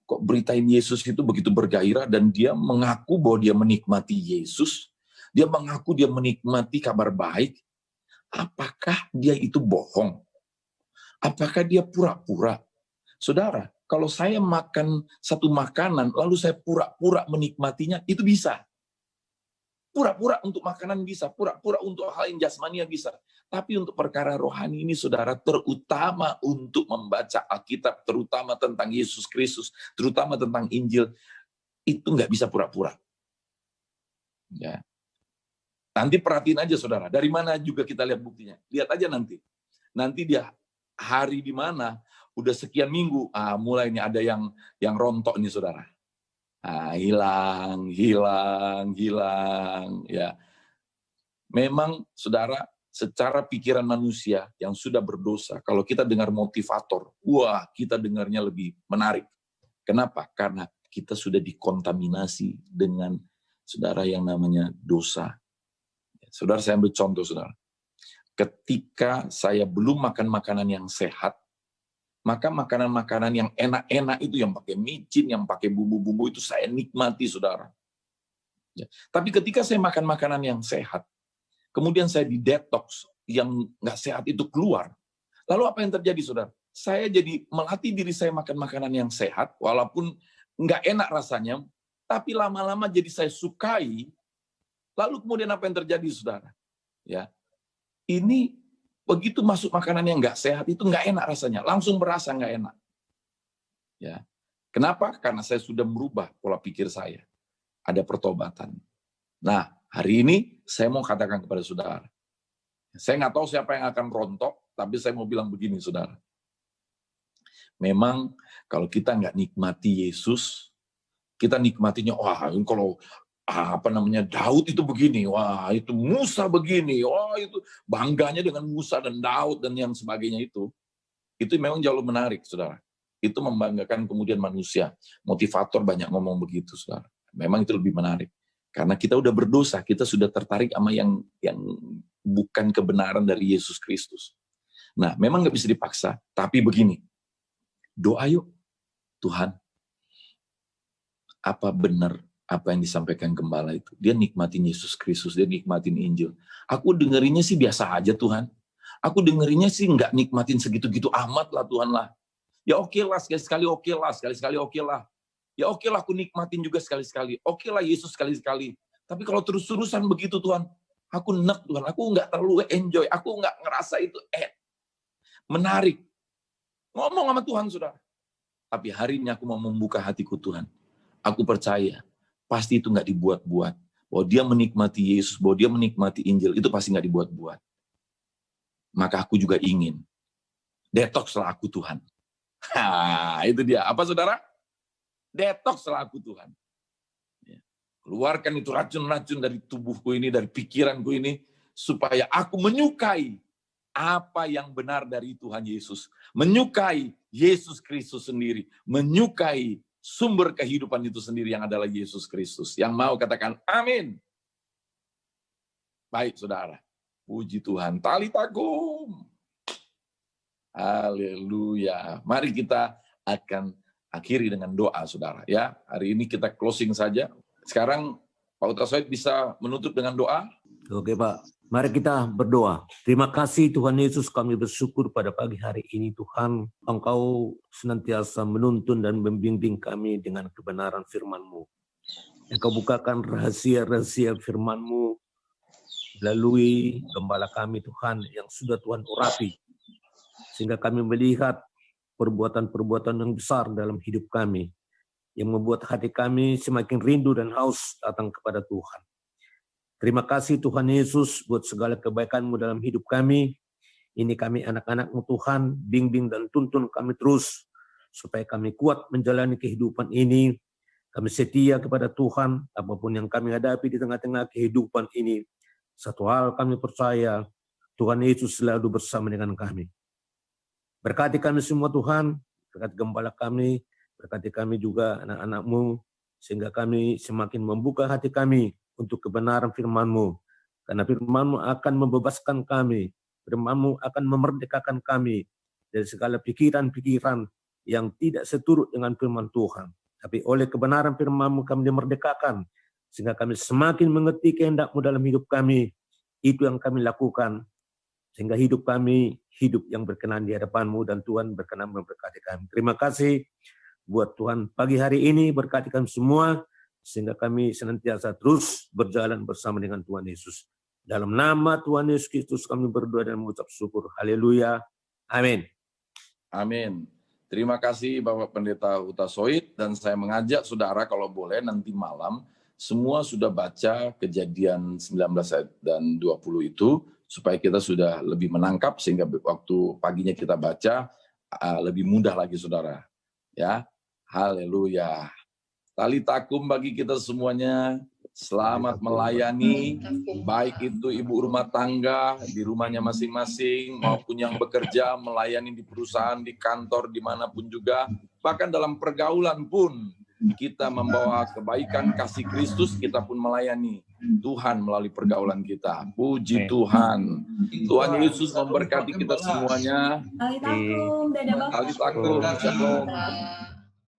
Speaker 2: Kok beritain Yesus itu begitu bergairah dan dia mengaku bahwa dia menikmati Yesus. Dia mengaku dia menikmati kabar baik. Apakah dia itu bohong? Apakah dia pura-pura? Saudara, kalau saya makan satu makanan, lalu saya pura-pura menikmatinya, itu bisa. Pura-pura untuk makanan bisa, pura-pura untuk hal yang jasmania bisa. Tapi untuk perkara rohani ini, saudara, terutama untuk membaca Alkitab, terutama tentang Yesus Kristus, terutama tentang Injil, itu nggak bisa pura-pura. Ya. Nanti perhatiin aja, saudara. Dari mana juga kita lihat buktinya. Lihat aja nanti. Nanti dia hari di mana, udah sekian minggu, mulai ini ada yang rontok nih, saudara. Hilang, ya. Memang, saudara, secara pikiran manusia yang sudah berdosa, kalau kita dengar motivator, wah, kita dengarnya lebih menarik. Kenapa? Karena kita sudah dikontaminasi dengan, saudara, yang namanya dosa. Saudara, saya ambil contoh, saudara. Ketika saya belum makan makanan yang sehat, maka makanan-makanan yang enak-enak itu, yang pakai micin, yang pakai bumbu-bumbu itu saya nikmati, saudara. Ya. Tapi ketika saya makan makanan yang sehat, kemudian saya di detox, yang nggak sehat itu keluar. Lalu apa yang terjadi, saudara? Saya jadi melatih diri saya makan makanan yang sehat, walaupun nggak enak rasanya, tapi lama-lama jadi saya sukai. Lalu kemudian apa yang terjadi, saudara? Ya, ini begitu masuk makanan yang nggak sehat itu nggak enak rasanya, langsung berasa nggak enak. Ya, kenapa? Karena saya sudah merubah pola pikir saya. Ada pertobatan. Nah, hari ini saya mau katakan kepada saudara. Saya nggak tahu siapa yang akan rontok, tapi saya mau bilang begini, saudara. Memang kalau kita nggak nikmati Yesus, kita nikmatinya, wah, kalau Daud itu begini, wah itu Musa begini, wah itu bangganya dengan Musa dan Daud dan yang sebagainya itu memang jauh menarik, saudara. itu membanggakan kemudian manusia. Motivator banyak ngomong begitu, saudara. Memang itu lebih menarik. Karena kita udah berdosa, kita sudah tertarik sama yang bukan kebenaran dari Yesus Kristus. Nah, memang nggak bisa dipaksa, tapi begini, doa yuk, Tuhan, apa benar apa yang disampaikan gembala itu? Dia nikmatin Yesus Kristus, dia nikmatin Injil. Aku dengerinnya sih biasa aja Tuhan. Aku dengerinnya sih nggak nikmatin segitu-gitu amat lah Tuhan lah. Ya oke lah, sekali-sekali oke lah, sekali-sekali oke lah. Ya oke lah, aku nikmatin juga sekali-sekali. Oke lah Yesus sekali-sekali. Tapi kalau terus-terusan begitu Tuhan, aku enak Tuhan, aku nggak terlalu enjoy, aku nggak ngerasa itu menarik. Ngomong sama Tuhan, saudara. Tapi hari ini aku mau membuka hatiku Tuhan. Aku percaya, pasti itu nggak dibuat-buat. Bahwa dia menikmati Yesus, bahwa dia menikmati Injil, itu pasti nggak dibuat-buat. Maka aku juga ingin. Detokslah aku Tuhan. Itu dia. Apa saudara? Detokslah aku Tuhan. Keluarkan itu racun-racun dari tubuhku ini, dari pikiranku ini, supaya aku menyukai apa yang benar dari Tuhan Yesus. Menyukai Yesus Kristus sendiri. Menyukai sumber kehidupan itu sendiri yang adalah Yesus Kristus. Yang mau katakan amin. Baik saudara. Puji Tuhan. Talitakum. Haleluya. Mari kita akan akhiri dengan doa saudara. Ya, hari ini kita closing saja. Sekarang Pak Utasoid bisa menutup dengan doa.
Speaker 11: Oke Pak, mari kita berdoa. Terima kasih Tuhan Yesus, kami bersyukur pada pagi hari ini Tuhan, Engkau senantiasa menuntun dan membimbing kami dengan kebenaran firman-Mu. Engkau bukakan rahasia-rahasia firman-Mu melalui gembala kami Tuhan yang sudah Tuhan urapi. Sehingga kami melihat perbuatan-perbuatan yang besar dalam hidup kami, yang membuat hati kami semakin rindu dan haus datang kepada Tuhan. Terima kasih Tuhan Yesus buat segala kebaikan-Mu dalam hidup kami. Ini kami anak-anak-Mu Tuhan, bimbing dan tuntun kami terus, supaya kami kuat menjalani kehidupan ini. Kami setia kepada Tuhan, apapun yang kami hadapi di tengah-tengah kehidupan ini. Satu hal kami percaya, Tuhan Yesus selalu bersama dengan kami. Berkati kami semua Tuhan, berkati gembala kami, berkati kami juga anak-anak-Mu, sehingga kami semakin membuka hati kami untuk kebenaran firman-Mu. Karena firman-Mu akan membebaskan kami, firman-Mu akan memerdekakan kami dari segala pikiran-pikiran yang tidak seturut dengan firman Tuhan. Tapi oleh kebenaran firman-Mu kami dimerdekakan, sehingga kami semakin mengerti kehendak-Mu dalam hidup kami. Itu yang kami lakukan, sehingga hidup kami hidup yang berkenan di hadapan-Mu, dan Tuhan berkenan memberkati kami. Terima kasih buat Tuhan pagi hari ini, berkati kami semua, sehingga kami senantiasa terus berjalan bersama dengan Tuhan Yesus. Dalam nama Tuhan Yesus Kristus kami berdoa dan mengucap syukur. Haleluya. Amin.
Speaker 2: Amin. Terima kasih Bapak Pendeta Utasoid, dan saya mengajak saudara kalau boleh nanti malam semua sudah baca Kejadian 19 ayat dan 20 itu, supaya kita sudah lebih menangkap, sehingga waktu paginya kita baca lebih mudah lagi saudara. Ya, haleluya. Talitakum bagi kita semuanya. Selamat melayani, baik itu ibu rumah tangga di rumahnya masing-masing, maupun yang bekerja melayani di perusahaan, di kantor, dimanapun juga. Bahkan dalam pergaulan pun kita membawa kebaikan kasih Kristus, kita pun melayani Tuhan melalui pergaulan kita. Puji Tuhan. Tuhan Yesus memberkati kita semuanya.
Speaker 6: Talitakum, dadah Bapak.
Speaker 2: Talitakum, shalom.